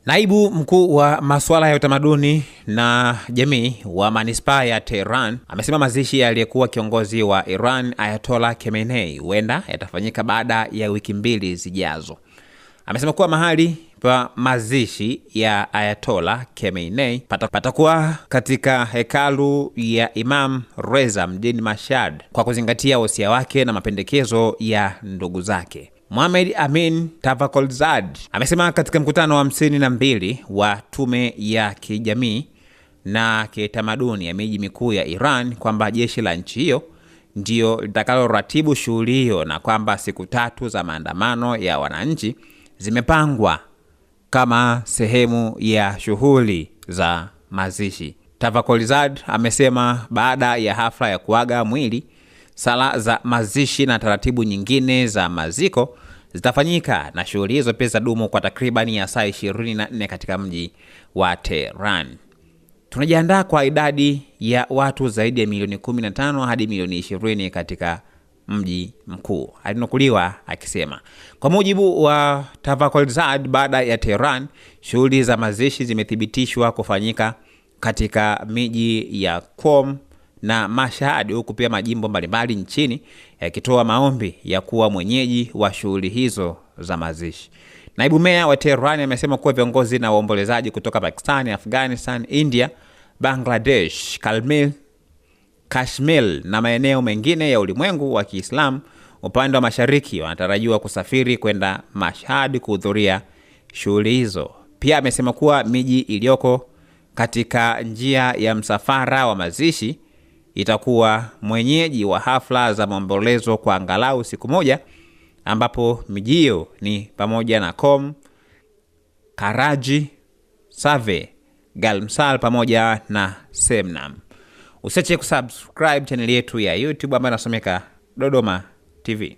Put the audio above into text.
Naibu mkuu wa masuala ya utamaduni na jamii wa manispaa ya Tehran amesema mazishi aliyekuwa kiongozi wa Iran Ayatollah Khamenei huenda yatafanyika baada ya wiki 2 zijazo. Amesema kuwa mahali pa mazishi ya Ayatollah Khamenei patakuwa katika hekalu ya Imam Reza mjini Mashhad kwa kuzingatia wosia wake na mapendekezo ya ndugu zake. Mohammad Amin Tavakolzad amesema katika mkutano wa 52 wa tume ya kijamii na kitamaduni ya miji mikuu ya Iran kwamba jeshi la nchi hiyo ndio litakaloratibu shughuli hiyo na kwamba siku 3 za maandamano ya wananchi zimepangwa kama sehemu ya shughuli za mazishi. Tavakolzad amesema baada ya hafla ya kuaga mwili, sala za mazishi na taratibu nyingine za maziko zitafanyika na shughuli hizo pia zitadumu kwa takribani ya saa 24 katika mji wa Tehran. Tunajiandaa kwa idadi ya watu zaidi ya milioni 15 hadi milioni 20 katika mji mkuu, alinukuliwa akisema. Kwa mujibu wa Tavakolzad, baada ya Tehran, shughuli za mazishi zimethibitishwa kufanyika katika miji ya Qom na Mashhad, huku pia majimbo mbalimbali nchini yakitoa maombi ya kuwa mwenyeji wa shughuli hizo za mazishi. Naibu meya wa Tehran amesema kuwa viongozi na waombolezaji kutoka Pakistan, Afghanistan, India, Bangladesh, Kashmir na maeneo mengine ya ulimwengu wa Kiislamu upande wa mashariki wanatarajiwa kusafiri kwenda Mashhad kuhudhuria shughuli hizo. Pia amesema kuwa miji iliyoko katika njia ya msafara wa mazishi itakuwa mwenyeji wa hafla za maombolezo kwa angalau siku moja, ambapo miji hiyo ni pamoja na Qom, Karaji, Save, Galmsal pamoja na Semnam. Usiache kusubscribe channel yetu ya YouTube ambayo inasomeka Dodoma TV.